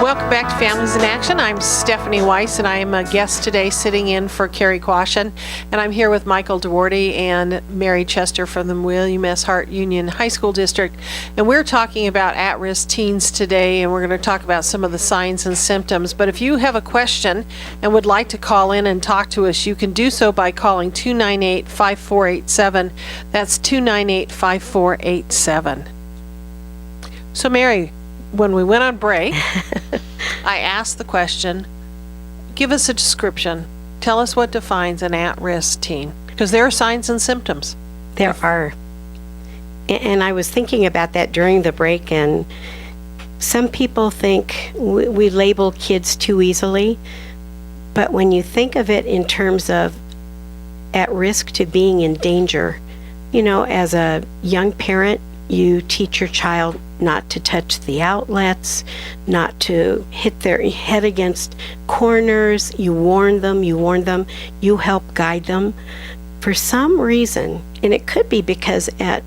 Welcome back to Families in Action. I'm Stephanie Weiss, and I am a guest today sitting in for Cary Quashen. And I'm here with Michael Duarte and Mary Chester from the William S. Hart Union High School District. And we're talking about at-risk teens today, and we're going to talk about some of the signs and symptoms. But if you have a question and would like to call in and talk to us, you can do so by calling 298-5487. That's 298-5487. So, Mary, when we went on break, I asked the question, give us a description. Tell us what defines an at-risk teen, because there are signs and symptoms. There are. And I was thinking about that during the break, and some people think we label kids too easily, but when you think of it in terms of at risk to being in danger, you know, as a young parent, you teach your child not to touch the outlets, not to hit their head against corners. You warn them, you help guide them. For some reason, and it could be because at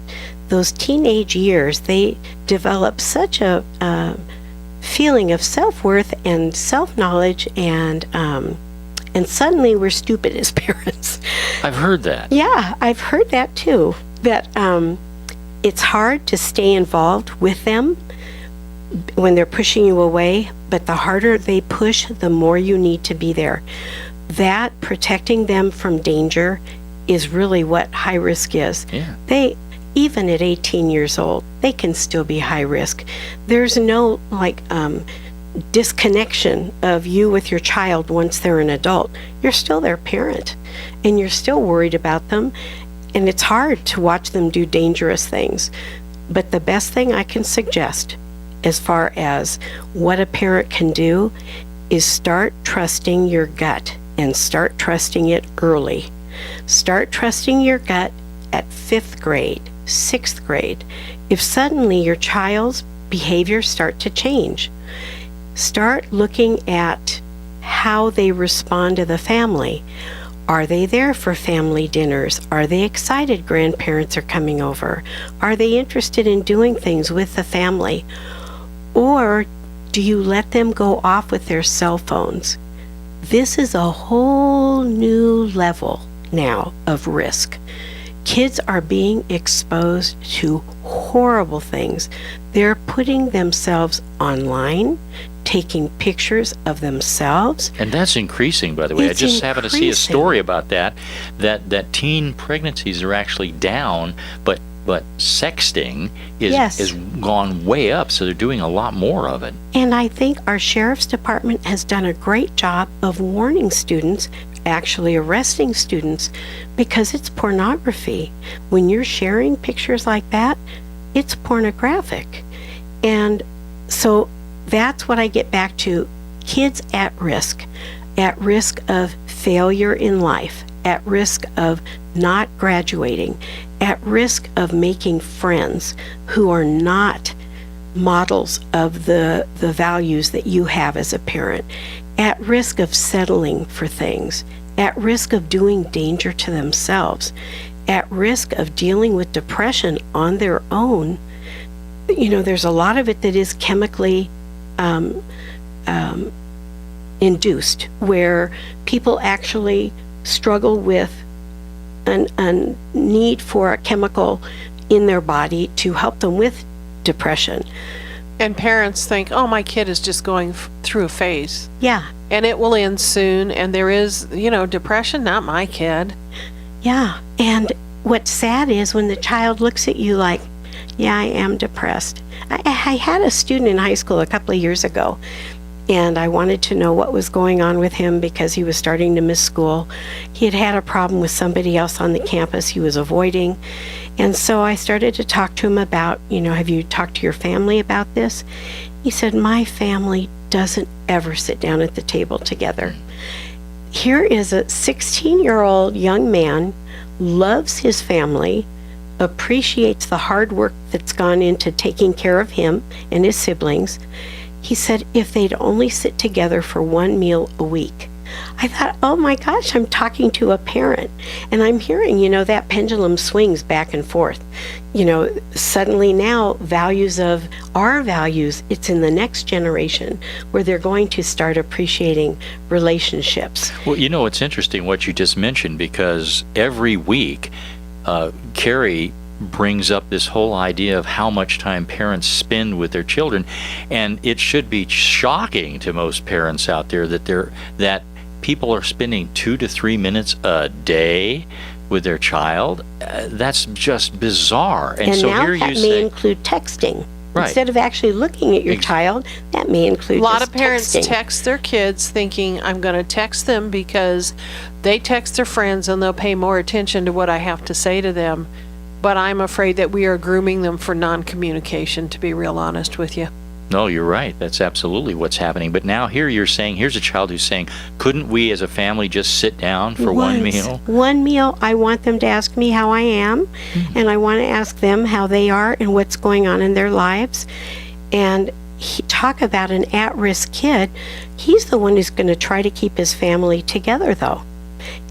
those teenage years, they develop such a feeling of self-worth and self-knowledge, and suddenly we're stupid as parents. I've heard that. Yeah, I've heard that too, that it's hard to stay involved with them when they're pushing you away, but the harder they push, the more you need to be there. That protecting them from danger is really what high risk is. Yeah. They, even at 18 years old, they can still be high risk. There's no disconnection of you with your child once they're an adult. You're still their parent, and you're still worried about them. And it's hard to watch them do dangerous things. But the best thing I can suggest as far as what a parent can do is start trusting your gut, and start trusting it early. Start trusting your gut at 5th grade, 6th grade. If suddenly your child's behavior start to change, start looking at how they respond to the family. Are they there for family dinners? Are they excited grandparents are coming over? Are they interested in doing things with the family? Or do you let them go off with their cell phones? This is a whole new level now of risk. Kids are being exposed to horrible things. They're putting themselves online, taking pictures of themselves. And that's increasing, by the way. I just happened to see a story about that teen pregnancies are actually down, but sexting is gone way up, so they're doing a lot more of it. And I think our sheriff's department has done a great job of warning students, actually arresting students, because it's pornography. When you're sharing pictures like that, it's pornographic. And so that's what I get back to. Kids at risk of failure in life, at risk of not graduating, at risk of making friends who are not models of the values that you have as a parent, at risk of settling for things, at risk of doing danger to themselves, at risk of dealing with depression on their own. You know, there's a lot of it that is chemically induced, where people actually struggle with a need for a chemical in their body to help them with depression. And parents think, oh, my kid is just going through a phase. Yeah. And it will end soon, and there is, depression, not my kid. Yeah. And what's sad is when the child looks at you like, yeah, I am depressed. I had a student in high school a couple of years ago, and I wanted to know what was going on with him because he was starting to miss school. He had had a problem with somebody else on the campus he was avoiding. And so I started to talk to him about, have you talked to your family about this? He said, my family doesn't ever sit down at the table together. Here is a 16-year-old young man, loves his family, appreciates the hard work that's gone into taking care of him and his siblings. He said if they'd only sit together for one meal a week, I thought, oh my gosh, I'm talking to a parent. And I'm hearing, that pendulum swings back and forth. Suddenly now values of our values, it's in the next generation where they're going to start appreciating relationships. Well, it's interesting what you just mentioned, because every week, Cary brings up this whole idea of how much time parents spend with their children, and it should be shocking to most parents out there that people are spending 2 to 3 minutes a day with their child. That's just bizarre. And so now here that you may say, include texting. Right. Instead of actually looking at your child, that may include a lot just of parents texting. text their kids thinking, I'm going to text them because they text their friends and they'll pay more attention to what I have to say to them. But I'm afraid that we are grooming them for non-communication, to be real honest with you. no, you're right. That's absolutely what's happening. But now here you're saying, here's a child who's saying, couldn't we as a family just sit down for one meal? One meal. I want them to ask me how I am, and I want to ask them how they are and what's going on in their lives. And talk about an at-risk kid. He's the one who's going to try to keep his family together, though.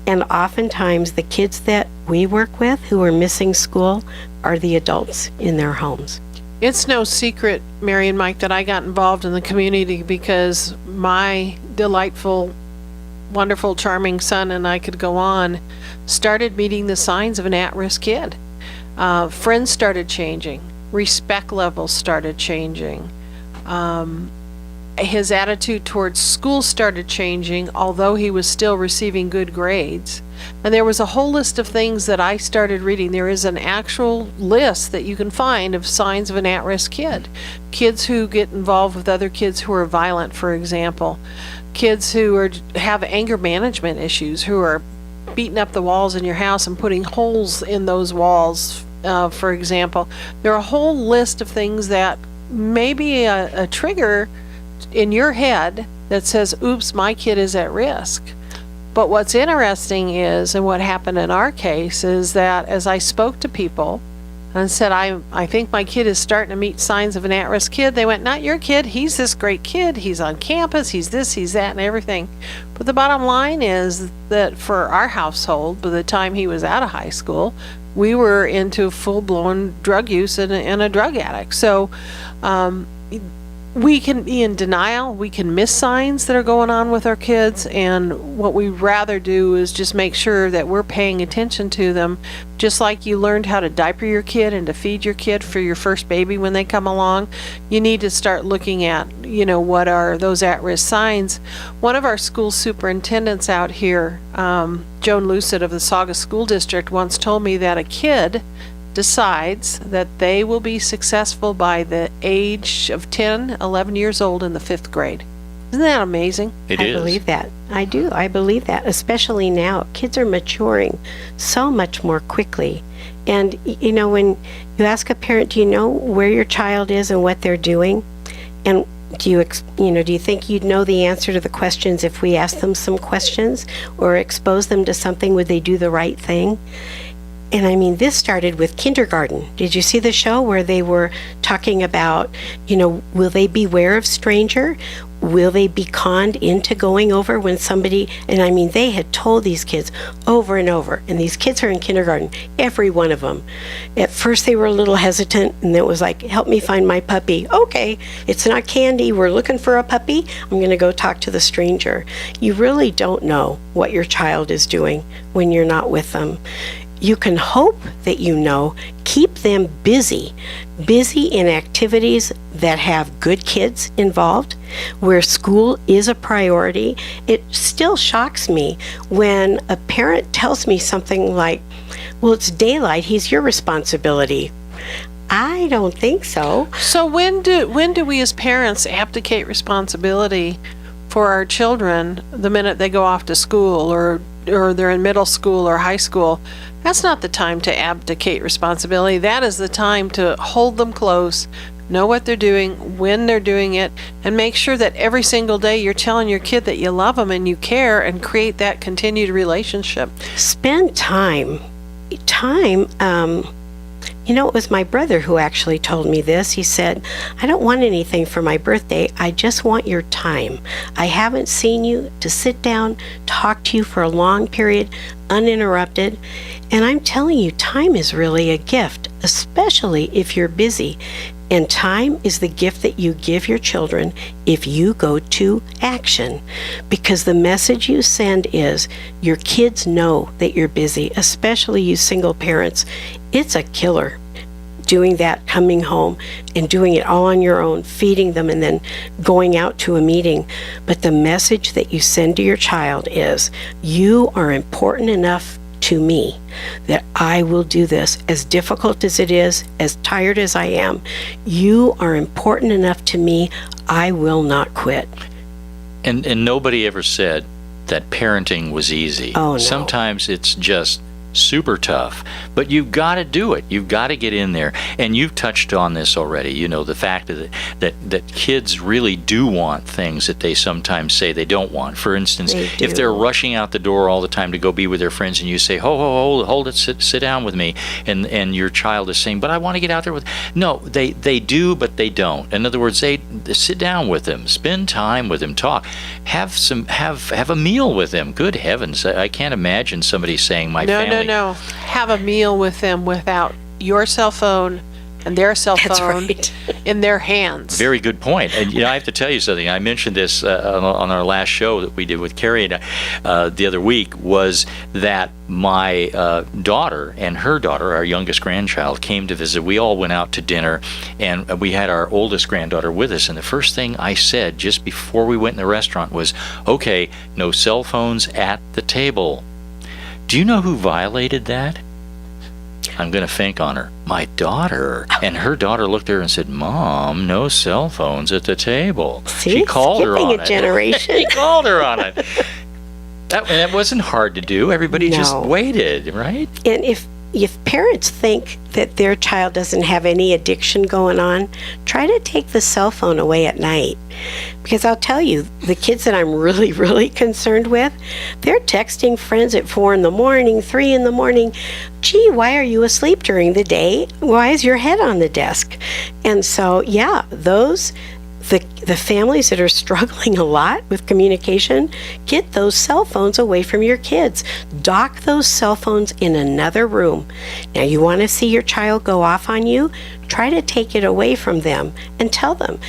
And oftentimes the kids that we work with who are missing school are the adults in their homes. It's no secret, Mary and Mike, that I got involved in the community because my delightful, wonderful, charming son, and I could go on, started meeting the signs of an at-risk kid. Friends started changing. Respect levels started changing. His attitude towards school started changing, although he was still receiving good grades. And there was a whole list of things that I started reading. There is an actual list that you can find of signs of an at-risk kid. Kids who get involved with other kids who are violent, for example. Kids who have anger management issues, who are beating up the walls in your house and putting holes in those walls, for example. There are a whole list of things that may be a trigger in your head that says, oops, my kid is at risk. But what's interesting is, and what happened in our case, is that as I spoke to people and said, I think my kid is starting to meet signs of an at-risk kid, they went, not your kid, he's this great kid, he's on campus, he's this, he's that, and everything. But the bottom line is that for our household, by the time he was out of high school, we were into full-blown drug use and a drug addict. So we can be in denial, we can miss signs that are going on with our kids, and what we rather do is just make sure that we're paying attention to them. Just like you learned how to diaper your kid and to feed your kid for your first baby when they come along, you need to start looking at, what are those at-risk signs. One of our school superintendents out here, Joan Lucid of the Saugus School District, once told me that a kid decides that they will be successful by the age of 10, 11 years old in the 5th grade. Isn't that amazing? It I is. believe that. I do. I believe that, especially now. Kids are maturing so much more quickly. And, when you ask a parent, do you know where your child is and what they're doing? And do you think you'd know the answer to the questions if we asked them some questions or expose them to something? Would they do the right thing? And this started with kindergarten. Did you see the show where they were talking about, will they beware of stranger? Will they be conned into going over when somebody, and they had told these kids over and over, and these kids are in kindergarten, every one of them. At first they were a little hesitant, and it was like, help me find my puppy. Okay, it's not candy, we're looking for a puppy, I'm going to go talk to the stranger. You really don't know what your child is doing when you're not with them. You can hope that keep them busy in activities that have good kids involved, where school is a priority. It still shocks me when a parent tells me something like, well, it's daylight, he's your responsibility. I don't think so. So when do we as parents abdicate responsibility for our children the minute they go off to school or they're in middle school or high school? That's not the time to abdicate responsibility. That is the time to hold them close, know what they're doing, when they're doing it, and make sure that every single day you're telling your kid that you love them and you care, and create that continued relationship. Spend time. It was my brother who actually told me this. He said, I don't want anything for my birthday. I just want your time. I haven't seen you to sit down, talk to you for a long period, uninterrupted. And I'm telling you, time is really a gift, especially if you're busy. And time is the gift that you give your children if you go to action. Because the message you send is your kids know that you're busy, especially you single parents. It's a killer doing that, coming home and doing it all on your own, feeding them and then going out to a meeting. But the message that you send to your child is you are important enough to me that I will do this, as difficult as it is, as tired as I am. You are important enough to me. I will not quit. And nobody ever said that parenting was easy. Oh, no. Sometimes it's just super tough, but you've got to do it. You've got to get in there. And you've touched on this already, the fact that kids really do want things that they sometimes say they don't want. For instance, if they're rushing out the door all the time to go be with their friends and you say, hold it, sit down with me, and your child is saying, but I want to get out there with. No, they do, but they don't. In other words, they sit down with them, spend time with them, talk, have a meal with them. Good heavens, I can't imagine somebody saying family. No. Have a meal with them without your cell phone and their cell phone in their hands. Very good point. And I have to tell you something. I mentioned this on our last show that we did with Cary the other week, was that my daughter and her daughter, our youngest grandchild, came to visit. We all went out to dinner, and we had our oldest granddaughter with us. And the first thing I said just before we went in the restaurant was, okay, no cell phones at the table. Do you know who violated that? I'm going to think on her. My daughter. And her daughter looked at her and said, Mom, no cell phones at the table. See? She called her on a generation. She called her on it. That wasn't hard to do. Everybody just waited, right? And if parents think that their child doesn't have any addiction going on, try to take the cell phone away at night. Because I'll tell you, the kids that I'm really, really concerned with, they're texting friends at 4 a.m, 3 a.m. Gee, why are you asleep during the day? Why is your head on the desk? And so, the families that are struggling a lot with communication, get those cell phones away from your kids. Dock those cell phones in another room. Now, you want to see your child go off on you? Try to take it away from them and tell them,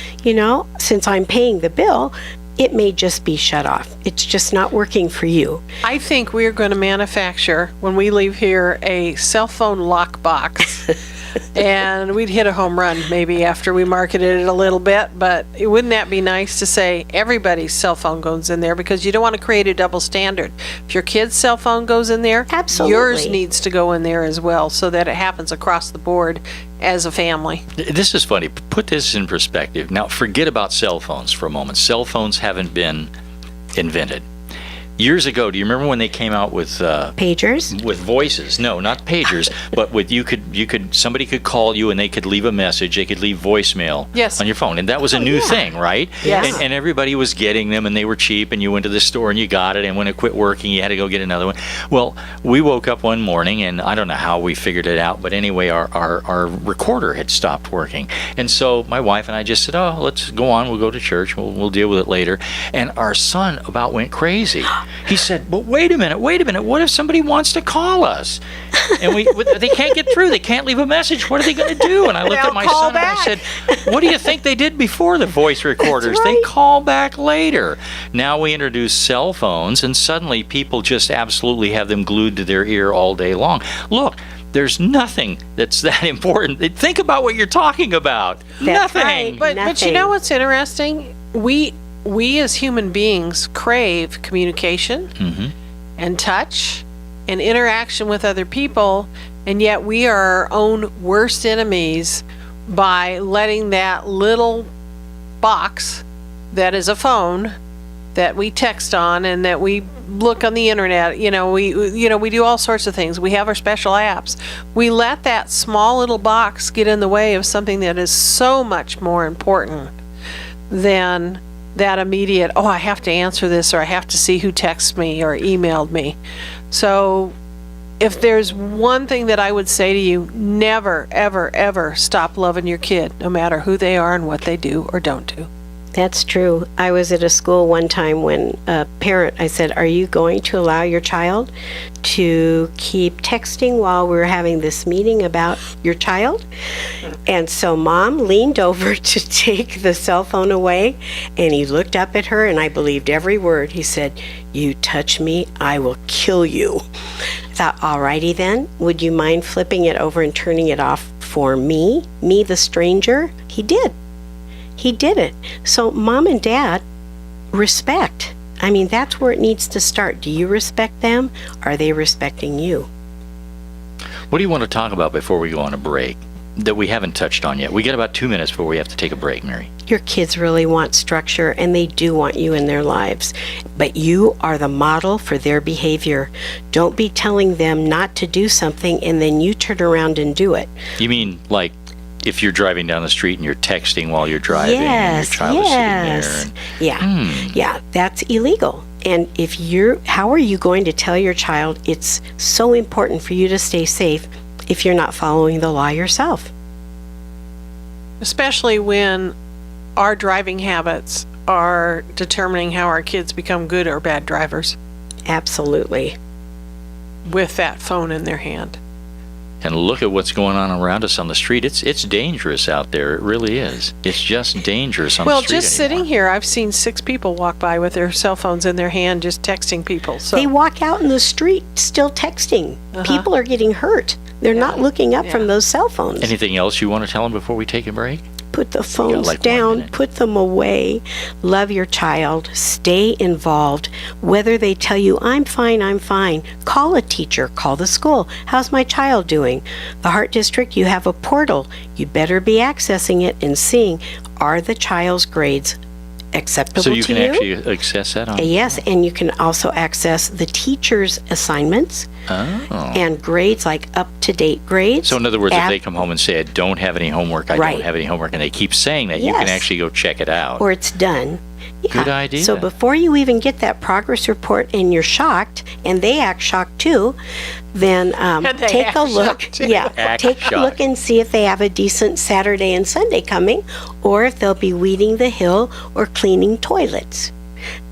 since I'm paying the bill, it may just be shut off. It's just not working for you. I think we're going to manufacture, when we leave here, a cell phone lock box. And we'd hit a home run maybe after we marketed it a little bit, but wouldn't that be nice to say everybody's cell phone goes in there, because you don't want to create a double standard. If your kid's cell phone goes in there, absolutely, yours needs to go in there as well, so that it happens across the board as a family. This is funny. Put this in perspective. Now, forget about cell phones for a moment. Cell phones haven't been invented. Years ago, do you remember when they came out with pagers? With voices? No, not pagers, but with somebody could call you and they could leave a message. They could leave voicemail on your phone, and that was a new thing, right? Yes. And everybody was getting them, and they were cheap, and you went to the store and you got it, and when it quit working, you had to go get another one. Well, we woke up one morning, and I don't know how we figured it out, but anyway, our recorder had stopped working, and so my wife and I just said, "Oh, let's go on. We'll go to church. We'll deal with it later." And our son about went crazy. He said, "But wait a minute. What if somebody wants to call us? And they can't get through. They can't leave a message. What are they going to do?" And I looked at my son and I said, "What do you think they did before the voice recorders? Right. They call back later." Now we introduce cell phones, and suddenly people just absolutely have them glued to their ear all day long. Look, there's nothing that's that important. Think about what you're talking about. That's nothing. Right. But you know what's interesting? We as human beings crave communication and touch and interaction with other people, and yet we are our own worst enemies by letting that little box that is a phone that we text on and that we look on the internet, we do all sorts of things. We have our special apps. We let that small little box get in the way of something that is so much more important than that immediate, I have to answer this, or I have to see who texted me or emailed me. So if there's one thing that I would say to you, never, ever, ever stop loving your kid, no matter who they are and what they do or don't do. That's true. I was at a school one time when a parent, I said, are you going to allow your child to keep texting while we're having this meeting about your child? And so Mom leaned over to take the cell phone away, and he looked up at her, and I believed every word. He said, you touch me, I will kill you. I thought, alrighty then, would you mind flipping it over and turning it off for me the stranger? He did. He did it. So Mom and Dad, respect. I mean, that's where it needs to start. Do you respect them? Are they respecting you? What do you want to talk about before we go on a break that we haven't touched on yet? We got about 2 minutes before we have to take a break, Mary. Your kids really want structure, and they do want you in their lives. But you are the model for their behavior. Don't be telling them not to do something, and then you turn around and do it. You mean like if you're driving down the street and you're texting while you're driving and your child is sitting there? Yeah, that's illegal. And how are you going to tell your child it's so important for you to stay safe if you're not following the law yourself? Especially when our driving habits are determining how our kids become good or bad drivers. Absolutely. With that phone in their hand. And look at what's going on around us on the street. It's dangerous out there. It really is. It's just dangerous on the street. Well, just sitting here, I've seen 6 people walk by with their cell phones in their hand, just texting people. So they walk out in the street still texting. People are getting hurt. They're not looking up from those cell phones. Anything else you want to tell them before we take a break? Put the phones down, put them away, love your child, stay involved. Whether they tell you, I'm fine, call a teacher, call the school. How's my child doing? The Heart District, you have a portal. You better be accessing it and seeing, are the child's grades acceptable to you? So you can actually access that on? Yes, and you can also access the teacher's assignments and grades, like up-to-date grades. So in other words, if they come home and say, I don't have any homework, I don't have any homework, and they keep saying that, you can actually go check it out. Or it's done. Yeah. Good idea. So before you even get that progress report and you're shocked, and they act shocked too, then take a look. Take a look and see if they have a decent Saturday and Sunday coming, or if they'll be weeding the hill or cleaning toilets.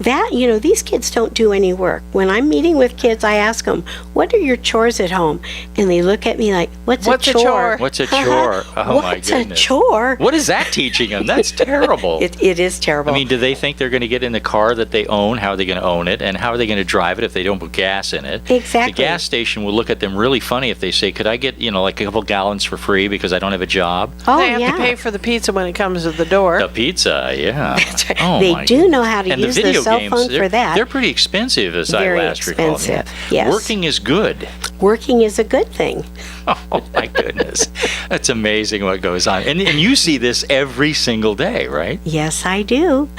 That, these kids don't do any work. When I'm meeting with kids, I ask them, what are your chores at home? And they look at me like, what's a chore? What's a chore? Oh, my goodness. What's a chore? What is that teaching them? That's terrible. It is terrible. I mean, do they think they're going to get in the car that they own? How are they going to own it? And how are they going to drive it if they don't put gas in it? Exactly. The gas station will look at them really funny if they say, could I get, like a couple gallons for free because I don't have a job? Oh, they have to pay for the pizza when it comes to the door. The pizza, yeah. That's right. They do know how to use the cell phone for that. They're pretty expensive, as I last recall. Very expensive, yes. Working is good. Working is a good thing. Oh, my goodness. That's amazing what goes on. And you see this every single day, right? Yes, I do.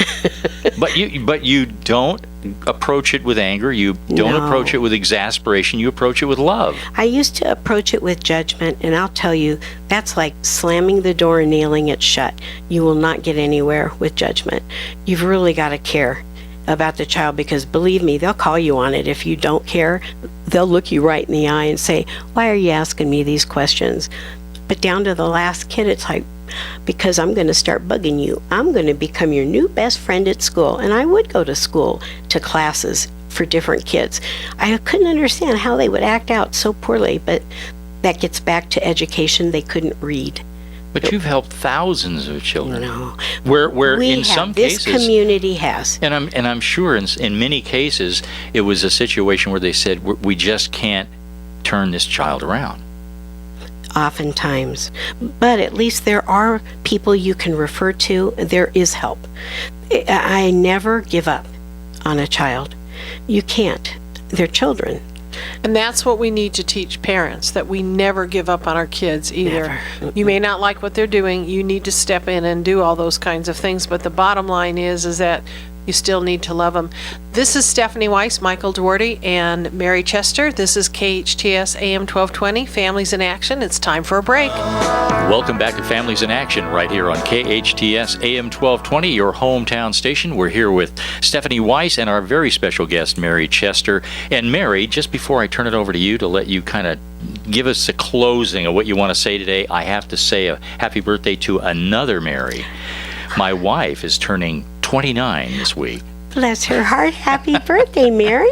But you don't approach it with anger. You don't approach it with exasperation. You approach it with love. I used to approach it with judgment, and I'll tell you, that's like slamming the door and nailing it shut. You will not get anywhere with judgment. You've really got to care about the child, because believe me, they'll call you on it. If you don't care, they'll look you right in the eye and say, why are you asking me these questions? But down to the last kid, it's like, because I'm going to start bugging you. I'm going to become your new best friend at school. And I would go to school, to classes for different kids. I couldn't understand how they would act out so poorly, but that gets back to education. They couldn't read. But you've helped thousands of children. No. Where in some cases, this community has. And I'm sure in many cases it was a situation where they said, we just can't turn this child around. Oftentimes. But at least there are people you can refer to. There is help. I never give up on a child. You can't. They're children. And that's what we need to teach parents, that we never give up on our kids either. Never. You may not like what they're doing. You need to step in and do all those kinds of things. But the bottom line is that you still need to love them. This is Stephanie Weiss, Michael Duarte, and Mary Chester. This is KHTS AM 1220, Families in Action. It's time for a break. Welcome back to Families in Action right here on KHTS AM 1220, your hometown station. We're here with Stephanie Weiss and our very special guest, Mary Chester. And Mary, just before I turn it over to you to let you kind of give us a closing of what you want to say today, I have to say a happy birthday to another Mary. My wife is turning 29 this week. Bless her heart. Happy birthday, Mary.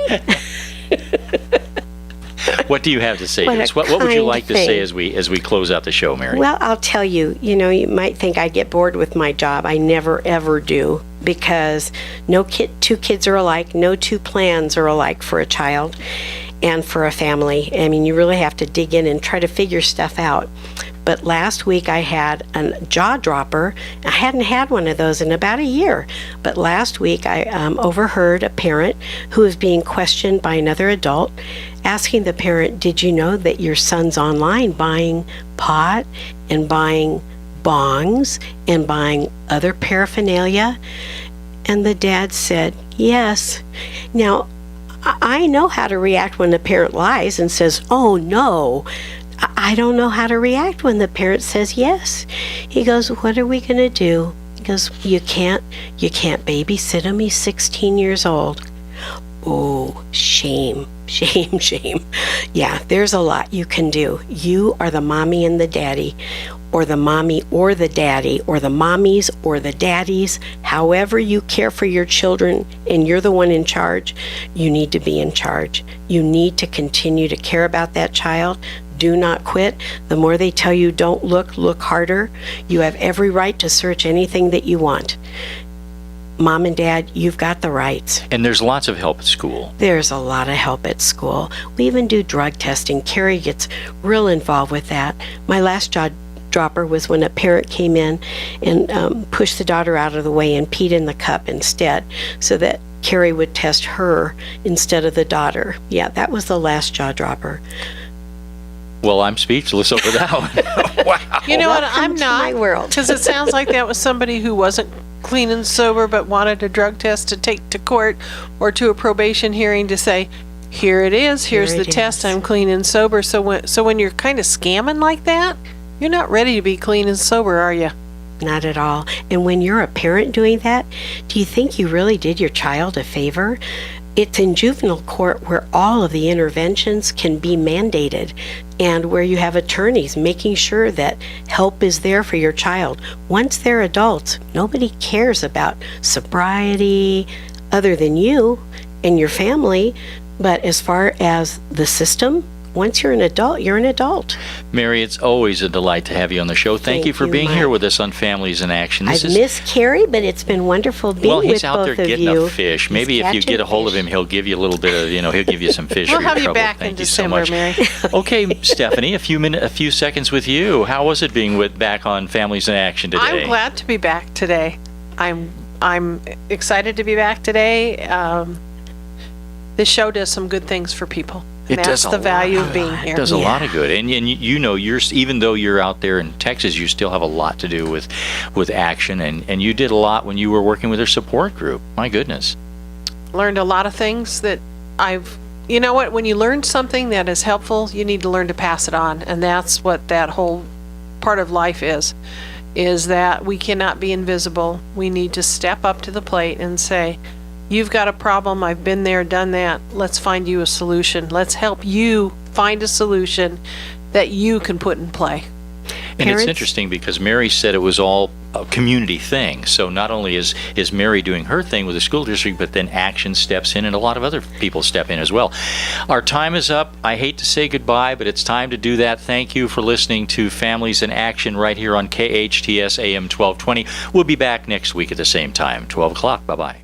What do you have to say What to us? a What would you kind like to thing. say as we close out the show, Mary? Well, I'll tell you, you might think I get bored with my job. I never, ever do, because two kids are alike. No two plans are alike for a child and for a family. I mean, you really have to dig in and try to figure stuff out. But last week I had a jaw dropper. I hadn't had one of those in about a year. But last week I overheard a parent who was being questioned by another adult, asking the parent, did you know that your son's online buying pot and buying bongs and buying other paraphernalia? And the dad said, yes. Now, I know how to react when the parent lies and says, oh no. I don't know how to react when the parent says yes. He goes, what are we going to do? He goes, you can't babysit him. He's 16 years old. Oh, shame, shame, shame. Yeah, there's a lot you can do. You are the mommy and the daddy, or the mommy or the daddy, or the mommies or the daddies. However you care for your children and you're the one in charge, you need to be in charge. You need to continue to care about that child. Do not quit. The more they tell you don't look harder. You have every right to search anything that you want. Mom and Dad, you've got the rights. And there's lots of help at school. There's a lot of help at school. We even do drug testing. Cary gets real involved with that. My last jaw dropper was when a parent came in and pushed the daughter out of the way and peed in the cup instead, so that Cary would test her instead of the daughter. Yeah, that was the last jaw dropper. Well, I'm speechless over that one. Wow. You know what? Welcome I'm to not. my world. Because it sounds like that was somebody who wasn't clean and sober but wanted a drug test to take to court or to a probation hearing to say, here it is, here's Here the it test, is. I'm clean and sober. So when you're kind of scamming like that, you're not ready to be clean and sober, are you? Not at all. And when you're a parent doing that, do you think you really did your child a favor? It's in juvenile court where all of the interventions can be mandated, and where you have attorneys making sure that help is there for your child. Once they're adults, nobody cares about sobriety other than you and your family. But as far as the system, once you're an adult, you're an adult. Mary, it's always a delight to have you on the show. Thank you for being Mike. here with us on Families in Action. I've missed Cary, but it's been wonderful being Well, he's with out both there of getting you. a fish. He's Maybe if you catching get a hold of fish. him, he'll give you a little bit of, he'll give you some fish We'll for your have you trouble. back Thank in you so December, much. Mary. Okay, Stephanie, a few seconds with you. How was it being back on Families in Action today? I'm glad to be back today. I'm excited to be back today. This show does some good things for people. And that's the value of being here. It does a lot of good, and you're even though you're out there in Texas, you still have a lot to do with action, and you did a lot when you were working with your support group. My goodness, Learned a lot of things that you know what, when you learn something that is helpful, you need to learn to pass it on, and that's what that whole part of life is that we cannot be invisible. We need to step up to the plate and say, you've got a problem, I've been there, done that, let's find you a solution. Let's help you find a solution that you can put in play. and it's interesting because Mary said it was all a community thing. So not only is Mary doing her thing with the school district, but then Action steps in and a lot of other people step in as well. Our time is up. I hate to say goodbye, but it's time to do that. Thank you for listening to Families in Action right here on KHTS AM 1220. We'll be back next week at the same time, 12 o'clock. Bye-bye.